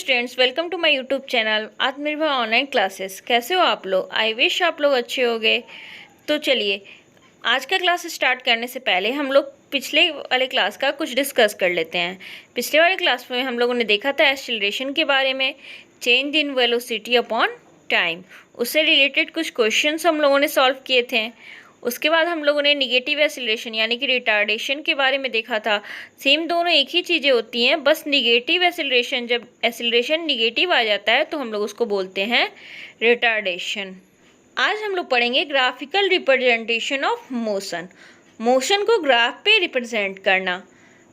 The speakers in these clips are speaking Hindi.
Students, welcome to my YouTube channel आत्मनिर्भर ऑनलाइन क्लासेस। कैसे हो आप लोग? आई विश आप लोग अच्छे होंगे। तो चलिए, आज का क्लास स्टार्ट करने से पहले हम लोग पिछले वाले क्लास का कुछ डिस्कस कर लेते हैं। पिछले वाले क्लास में हम लोगों ने देखा था एक्सीलरेशन के बारे में, change in velocity upon time. उससे रिलेटेड कुछ क्वेश्चंस हम लोगों ने सॉल्व किए थे। उसके बाद हम लोगों ने निगेटिव एक्सीलरेशन यानी कि रिटार्डेशन के बारे में देखा था। सेम दोनों एक ही चीज़ें होती हैं, बस निगेटिव एक्सीलरेशन, जब एक्सीलरेशन निगेटिव आ जाता है तो हम लोग उसको बोलते हैं रिटार्डेशन। आज हम लोग पढ़ेंगे graphical representation of motion, motion को ग्राफ पे रिप्रेजेंट करना।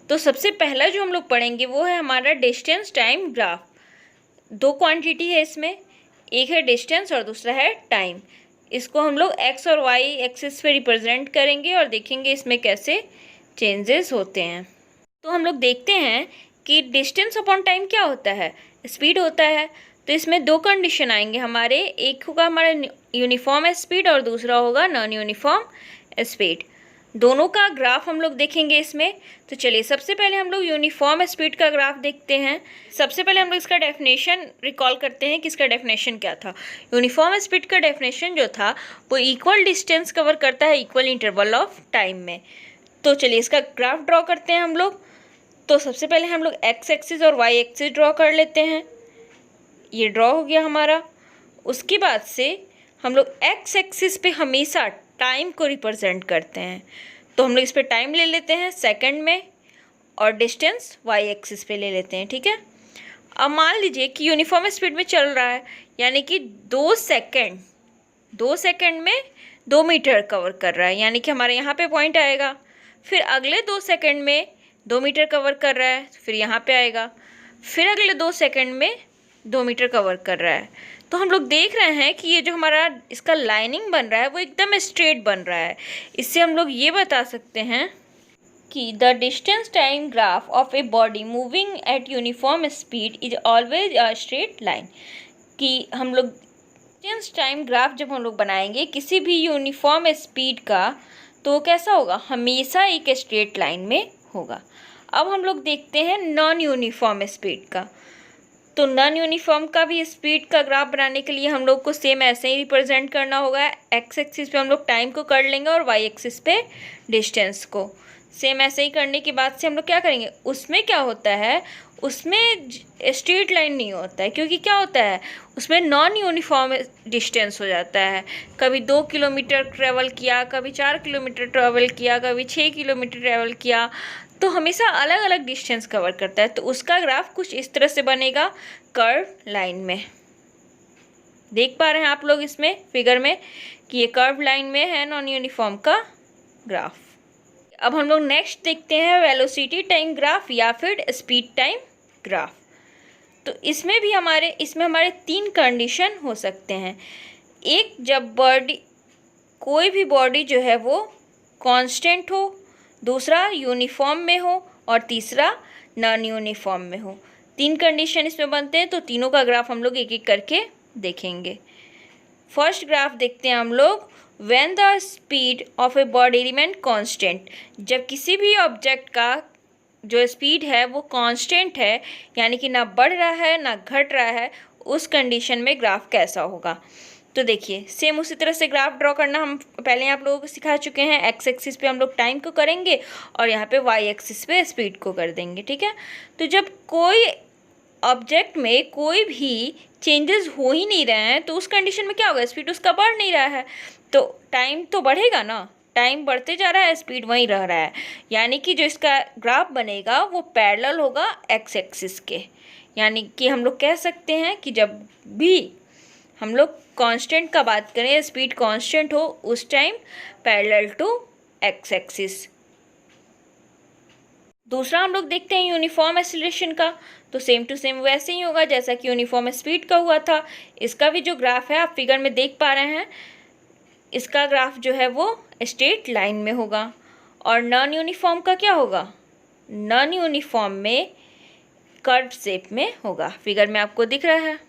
तो सबसे पहला जो हम लोग पढ़ेंगे वो है हमारा डिस्टेंस टाइम ग्राफ। दो क्वांटिटी है इसमें, एक है डिस्टेंस और दूसरा है टाइम। इसको हम लोग एक्स और वाई एक्सिस पे रिप्रेजेंट करेंगे और देखेंगे इसमें कैसे चेंजेस होते हैं। तो हम लोग देखते हैं कि डिस्टेंस अपॉन टाइम क्या होता है, स्पीड होता है। तो इसमें दो कंडीशन आएंगे हमारे, एक होगा हमारा यूनिफॉर्म स्पीड और दूसरा होगा नॉन यूनिफॉर्म स्पीड। दोनों का ग्राफ हम लोग देखेंगे इसमें। तो चलिए, सबसे पहले हम लोग यूनिफॉर्म स्पीड का ग्राफ देखते हैं। सबसे पहले हम लोग इसका डेफिनेशन रिकॉल करते हैं कि इसका डेफिनेशन क्या था। यूनिफॉर्म स्पीड का डेफिनेशन जो था वो इक्वल डिस्टेंस कवर करता है इक्वल इंटरवल ऑफ टाइम में। तो चलिए, इसका ग्राफ ड्रॉ करते हैं हम लोग। तो सबसे पहले हम लोग एक्स एक्सिस और वाई एक्सिस ड्रॉ कर लेते हैं। ये ड्रॉ हो गया हमारा। उसके बाद से हम लोग एक्स एक्सिस पे हमेशा टाइम को रिप्रेजेंट करते हैं। तो हम लोग इस पे टाइम ले लेते हैं सेकंड में और डिस्टेंस वाई एक्सिस पे ले लेते हैं, ठीक है। अब मान लीजिए कि यूनिफॉर्म स्पीड में चल रहा है, यानी कि 2 सेकंड में 2 मीटर कवर कर रहा है, यानी कि हमारे यहाँ पे पॉइंट आएगा। फिर अगले 2 सेकंड में 2 मीटर कवर कर रहा है, फिर यहाँ पे आएगा। फिर अगले 2 सेकंड में 2 मीटर कवर कर रहा है। तो हम लोग देख रहे हैं कि ये जो हमारा इसका लाइनिंग बन रहा है वो एकदम स्ट्रेट बन रहा है। इससे हम लोग ये बता सकते हैं कि the distance time graph of a body moving at uniform speed is always a straight line. कि हम लोग डिस्टेंस टाइम ग्राफ जब हम लोग बनाएंगे किसी भी यूनिफॉर्म स्पीड का, तो कैसा होगा? हमेशा एक स्ट्रेट लाइन में होगा। अब हम लोग देखते हैं नॉन यूनिफॉर्म स्पीड का। तो नॉन यूनिफॉर्म का भी स्पीड का ग्राफ बनाने के लिए हम लोग को सेम ऐसे ही रिप्रेजेंट करना होगा। एक्स एक्सिस पे हम लोग टाइम को कर लेंगे और वाई एक्सिस पे डिस्टेंस को। सेम ऐसे ही करने के बाद से हम लोग क्या करेंगे, उसमें क्या होता है, उसमें स्ट्रेट लाइन नहीं होता है, क्योंकि क्या होता है उसमें नॉन यूनिफॉर्म डिस्टेंस हो जाता है। कभी 2 किलोमीटर ट्रेवल किया, कभी 4 किलोमीटर ट्रेवल किया, कभी 6 किलोमीटर ट्रेवल किया, तो हमेशा अलग अलग डिस्टेंस कवर करता है। तो उसका ग्राफ कुछ इस तरह से बनेगा कर्व लाइन में। देख पा रहे हैं आप लोग इसमें फिगर में कि ये कर्व लाइन में है नॉन यूनिफॉर्म का ग्राफ। अब हम लोग नेक्स्ट देखते हैं वेलोसिटी टाइम ग्राफ या फिर स्पीड टाइम ग्राफ। तो इसमें हमारे 3 कंडीशन हो सकते हैं। एक, जब कोई भी बॉडी जो है वो कांस्टेंट हो, दूसरा यूनिफॉर्म में हो और तीसरा नॉन यूनिफॉर्म में हो। 3 कंडीशन इसमें बनते हैं। तो तीनों का ग्राफ हम लोग एक एक करके देखेंगे। फर्स्ट ग्राफ देखते हैं हम लोग, when the speed of a body remain constant. जब किसी भी ऑब्जेक्ट का जो स्पीड है वो कांस्टेंट है, यानी कि ना बढ़ रहा है ना घट रहा है, उस कंडीशन में ग्राफ कैसा होगा। तो देखिए, सेम उसी तरह से ग्राफ ड्रॉ करना हम पहले आप लोगों को सिखा चुके हैं। एक्स एक्सिस पे हम लोग टाइम को करेंगे और यहाँ पे वाई एक्सिस पे स्पीड को कर देंगे, ठीक है। तो जब कोई ऑब्जेक्ट में कोई भी चेंजेस हो ही नहीं रहे हैं तो उस कंडीशन में क्या होगा, स्पीड उसका बढ़ नहीं रहा है, तो टाइम तो बढ़ेगा ना। टाइम बढ़ते जा रहा है, स्पीड वहीं रह रहा है, यानी कि जो इसका ग्राफ बनेगा वो पैरेलल होगा एक्स एक्सिस के। यानी कि हम लोग कह सकते हैं कि जब भी हम लोग कांस्टेंट का बात करें, स्पीड कांस्टेंट हो, उस time parallel to X axis. दूसरा हम लोग देखते हैं यूनिफॉर्म एक्सीलरेशन का। तो सेम टू सेम वैसे ही होगा जैसा कि यूनिफॉर्म स्पीड का हुआ था। इसका भी जो ग्राफ है आप फिगर में देख पा रहे हैं, इसका ग्राफ जो है वो स्ट्रेट लाइन में होगा। और नॉन यूनिफॉर्म का क्या होगा, नॉन यूनिफॉर्म में कर्व शेप में होगा। फिगर में आपको दिख रहा है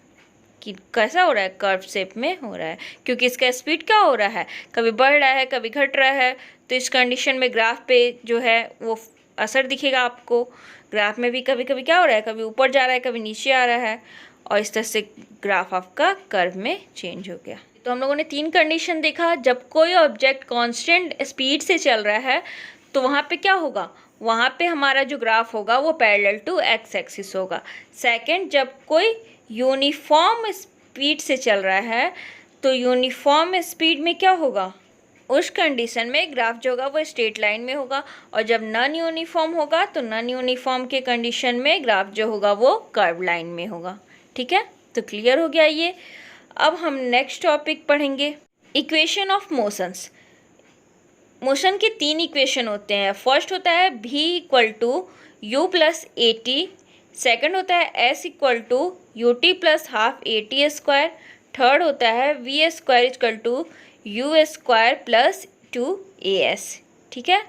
कि कैसा हो रहा है, कर्व शेप में हो रहा है, क्योंकि इसका स्पीड क्या हो रहा है, कभी बढ़ रहा है कभी घट रहा है। तो इस कंडीशन में ग्राफ पे जो है वो असर दिखेगा आपको। ग्राफ में भी कभी कभी क्या हो रहा है, कभी ऊपर जा रहा है, कभी नीचे आ रहा है, और इस तरह से ग्राफ आपका कर्व में चेंज हो गया। तो हम लोगों ने 3 कंडीशन देखा। जब कोई ऑब्जेक्ट कांस्टेंट स्पीड से चल रहा है तो वहाँ पे क्या होगा, वहाँ पे हमारा जो ग्राफ होगा वो पैरेलल टू एक्स एक्सिस होगा। सेकंड, जब कोई यूनिफॉर्म स्पीड से चल रहा है तो यूनिफॉर्म स्पीड में क्या होगा, उस कंडीशन में ग्राफ जो होगा वो स्ट्रेट लाइन में होगा। और जब नॉन यूनिफॉर्म होगा तो नॉन यूनिफॉर्म के कंडीशन में ग्राफ जो होगा वो कर्व लाइन में होगा। ठीक है, तो क्लियर हो गया ये। अब हम नेक्स्ट टॉपिक पढ़ेंगे, इक्वेशन ऑफ मोशंस। मोशन के 3 इक्वेशन होते हैं। फर्स्ट होता है v equal to u plus a t, second होता है s equal to u t plus half a t square, third होता है v square equal to u square plus 2as। ठीक है,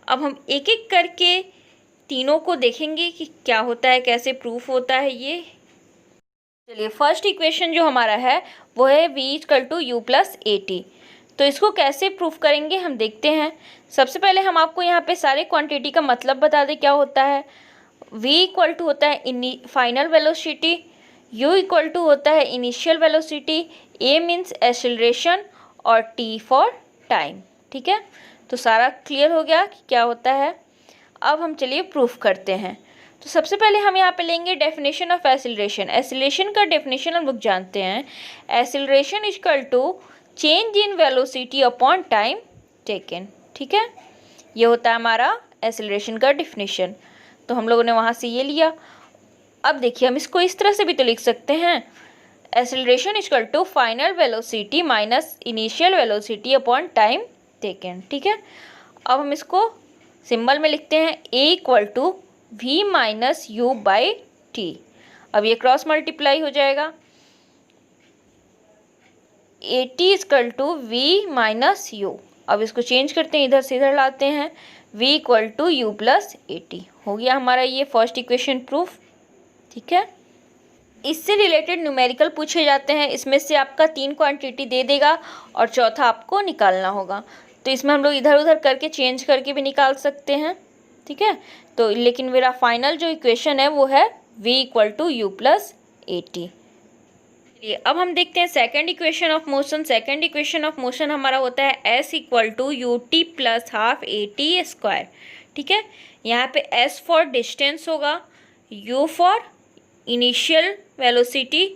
अब हम एक एक करके तीनों को देखेंगे कि क्या होता है, कैसे प्रूफ होता है ये। चलिए, फर्स्ट इक्वेशन जो हमारा है वो है v equal to u plus a t. तो इसको कैसे प्रूफ करेंगे हम देखते हैं। सबसे पहले हम आपको यहाँ पे सारे क्वांटिटी का मतलब बता दें क्या होता है। v इक्वल टू होता है फाइनल वेलोसिटी, u इक्वल टू होता है initial velocity, a means acceleration और t फॉर टाइम। ठीक है, तो सारा क्लियर हो गया कि क्या होता है। अब हम चलिए प्रूफ करते हैं। तो सबसे पहले हम यहाँ पे लेंगे डेफिनेशन ऑफ एक्सेलरेशन। एक्सेलरेशन का डेफिनेशन हम लोग जानते हैं, acceleration equal to change in velocity upon time taken. ठीक है, ये होता है हमारा एक्सेलरेशन का डेफिनेशन। तो हम लोगों ने वहाँ से ये लिया। अब देखिए, हम इसको इस तरह से भी तो लिख सकते हैं, acceleration equal to final velocity minus initial velocity upon time taken. ठीक है, अब हम इसको सिंबल में लिखते हैं a equal to v minus u by t. अब ये क्रॉस मल्टीप्लाई हो जाएगा, a t equal to v minus u. अब इसको चेंज करते हैं, इधर से इधर लाते हैं, v equal to u plus a t. हो गया हमारा ये फर्स्ट इक्वेशन प्रूफ। ठीक है, इससे रिलेटेड न्यूमेरिकल पूछे जाते हैं। इसमें से आपका 3 क्वांटिटी दे देगा और चौथा आपको निकालना होगा। तो इसमें हम लोग इधर उधर करके चेंज करके भी निकाल सकते हैं। ठीक है, तो लेकिन मेरा फाइनल जो इक्वेशन है वो है v equal to u plus a t. अब हम देखते हैं second equation of motion. Second equation of motion हमारा होता है s equal to u t plus half a t square. ठीक है, यहाँ पे s फॉर डिस्टेंस होगा, u for initial velocity,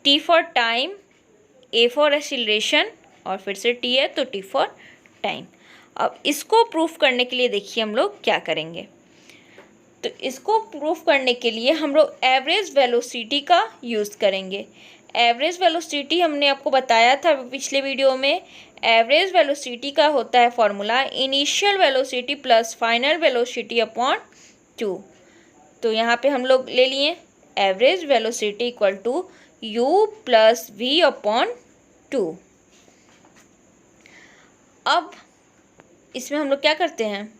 t for time, a for acceleration और फिर से t है तो t फॉर टाइम। अब इसको प्रूफ करने के लिए देखिए हम लोग क्या करेंगे। तो इसको प्रूफ करने के लिए हम लोग एवरेज वेलोसिटी का यूज़ करेंगे। एवरेज वेलोसिटी हमने आपको बताया था पिछले वीडियो में। एवरेज वेलोसिटी का होता है formula initial velocity plus final velocity upon 2। तो यहाँ पे हम लोग ले लिए average velocity equal to u plus v upon 2। अब इसमें हम लोग क्या करते हैं,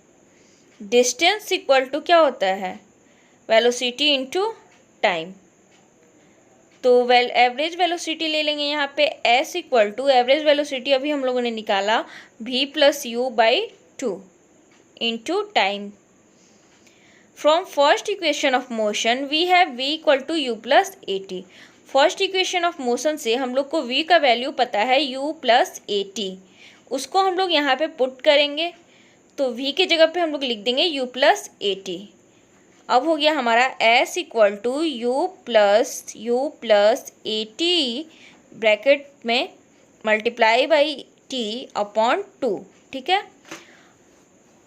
डिस्टेंस इक्वल टू क्या होता है, वेलोसिटी इनटू टाइम। तो एवरेज वेलोसिटी ले लेंगे यहाँ पे s equal to average velocity अभी हम लोगों ने निकाला v plus u by 2 into time. From first equation of motion we have v equal to u plus a t. First equation of motion से हम लोग को v का वैल्यू पता है u प्लस ए टी, उसको हम लोग यहाँ पे पुट करेंगे। तो v के जगह पे हम लोग लिख देंगे u प्लस ए टी। अब हो गया हमारा s equal to u plus a t bracket में मल्टीप्लाई बाई t अपॉन 2। ठीक है,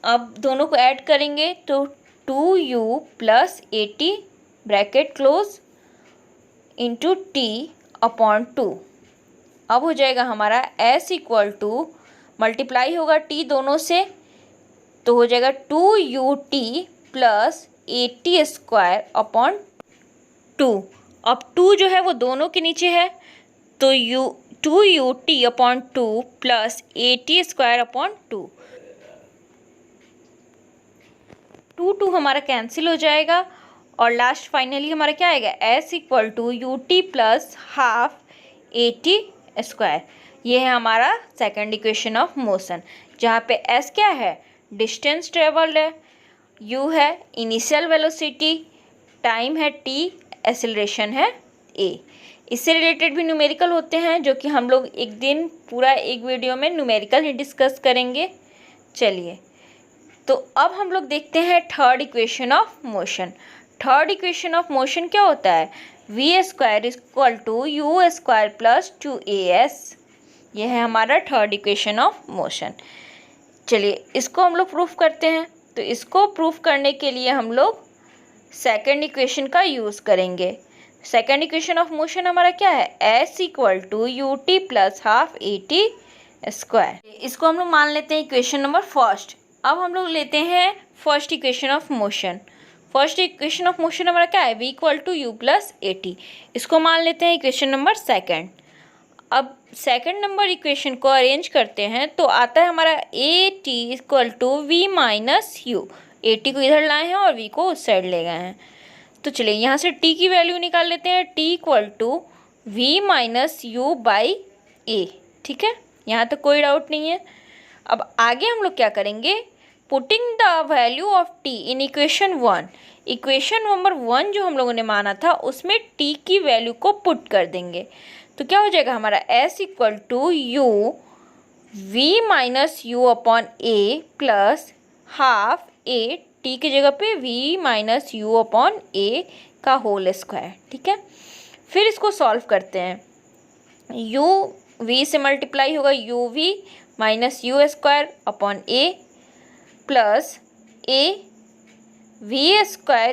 अब दोनों को ऐड करेंगे तो 2u plus a t bracket close into t upon 2। अब हो जाएगा हमारा s इक्वल टू मल्टीप्लाई होगा t दोनों से तो हो जाएगा 2ut plus a t square upon 2। अब 2 जो है वो दोनों के नीचे है तो 2ut upon 2 plus a t square upon 2। 2 हमारा कैंसिल हो जाएगा और लास्ट फाइनली हमारा क्या आएगा, s equal to u t plus half a t square. ये है हमारा सेकेंड इक्वेशन ऑफ मोशन, जहाँ पे s क्या है, डिस्टेंस ट्रेवल्ड है, u है इनिशियल वेलोसिटी, टाइम है t, एक्सेलरेशन है a। इससे रिलेटेड भी न्यूमेरिकल होते हैं जो कि हम लोग एक दिन पूरा एक वीडियो में न्यूमेरिकल ही डिस्कस करेंगे। चलिए, तो अब हम लोग देखते हैं third equation of motion. Third equation of motion क्या होता है? V square equal to u square plus 2as। यह है हमारा थर्ड इक्वेशन ऑफ मोशन। चलिए, इसको हम लोग प्रूफ करते हैं। तो इसको प्रूफ करने के लिए हम लोग सेकेंड इक्वेशन का यूज़ करेंगे। सेकेंड इक्वेशन ऑफ मोशन हमारा क्या है? s equal to u t plus half a t square. इसको हम लोग मान लेते हैं इक्वेशन नंबर फर्स्ट। अब हम लोग लेते हैं first equation of motion. First equation of motion हमारा क्या है? v equal to u plus a t. इसको मान लेते हैं इक्वेशन नंबर सेकेंड। अब सेकेंड नंबर इक्वेशन को अरेंज करते हैं तो आता है हमारा a t equal to v minus u. A t को इधर लाए हैं और v को उस साइड ले गए हैं। तो चलिए, यहाँ से t की वैल्यू निकाल लेते हैं। t equal to v minus u by a. ठीक है, यहाँ तक कोई डाउट नहीं है। अब आगे हम लोग क्या करेंगे? Putting the value of t in equation one. Equation number one जो हम लोगों ने माना था उसमें t की वैल्यू को पुट कर देंगे। तो क्या हो जाएगा हमारा? s equal to u v minus u upon a plus half a, t की जगह पे v minus u upon a का होल स्क्वायर। ठीक है, फिर इसको सॉल्व करते हैं। u v से मल्टीप्लाई होगा u v minus u square upon a plus a v square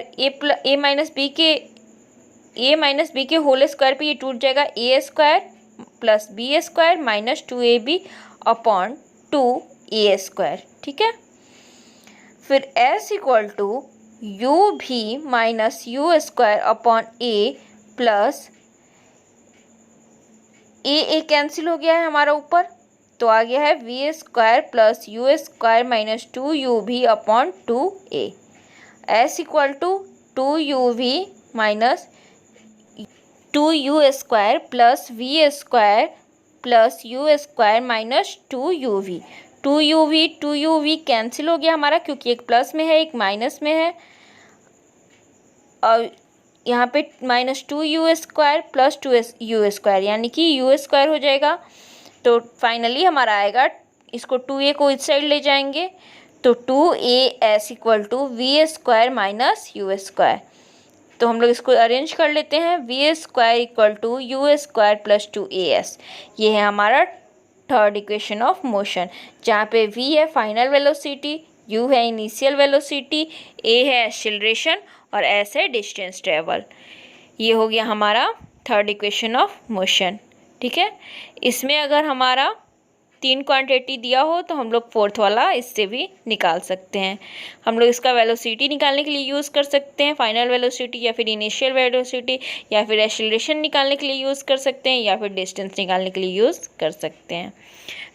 a minus b के होल स्क्वायर पे ये टूट जाएगा, a square plus b square minus 2ab upon 2a square. ठीक है, फिर s इक्वल टू यू भी minus u square upon a plus a cancel हो गया है हमारा ऊपर, तो आ गया है v square plus u square minus 2u भी upon 2a। s equal to 2u v minus 2u square plus v square plus u square minus 2u v। 2u v cancel हो गया हमारा क्योंकि एक प्लस में है एक माइनस में है, और यहाँ पे minus 2u square plus 2u square यानी कि u स्क्वायर हो जाएगा। तो फाइनली हमारा आएगा, इसको 2a को इस साइड ले जाएंगे तो 2as equal to v square minus u square. तो हम लोग इसको अरेंज कर लेते हैं। V square equal to u square plus 2as। ये है हमारा थर्ड इक्वेशन ऑफ मोशन, जहाँ पे v है फाइनल वेलोसिटी, u है इनिशियल वेलोसिटी, a है एक्सेलरेशन और s है डिस्टेंस ट्रेवल। ये हो गया हमारा थर्ड इक्वेशन ऑफ मोशन। ठीक है, इसमें अगर हमारा 3 क्वांटिटी दिया हो तो हम लोग फोर्थ वाला इससे भी निकाल सकते हैं। हम लोग इसका वेलोसिटी निकालने के लिए यूज़ कर सकते हैं, फाइनल वेलोसिटी या फिर इनिशियल वेलोसिटी, या फिर एक्सेलरेशन निकालने के लिए यूज़ कर सकते हैं, या फिर डिस्टेंस निकालने के लिए यूज़ कर सकते हैं।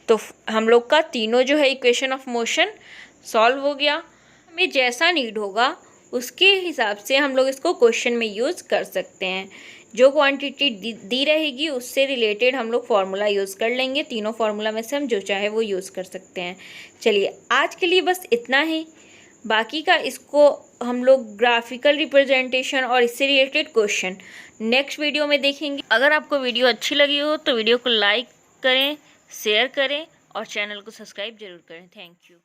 तो हम लोग का तीनों जो है इक्वेशन ऑफ मोशन सॉल्व हो गया। हमें जैसा नीड होगा उसके हिसाब से हम लोग इसको क्वेश्चन में यूज़ कर सकते हैं। जो क्वांटिटी दी रहेगी उससे रिलेटेड हम लोग फार्मूला यूज़ कर लेंगे। तीनों फार्मूला में से हम जो चाहे वो यूज़ कर सकते हैं। चलिए, आज के लिए बस इतना ही। बाकी का इसको हम लोग ग्राफिकल रिप्रेजेंटेशन और इससे रिलेटेड क्वेश्चन नेक्स्ट वीडियो में देखेंगे। अगर आपको वीडियो अच्छी लगी हो तो वीडियो को लाइक करें, शेयर करें और चैनल को सब्सक्राइब जरूर करें। Thank you.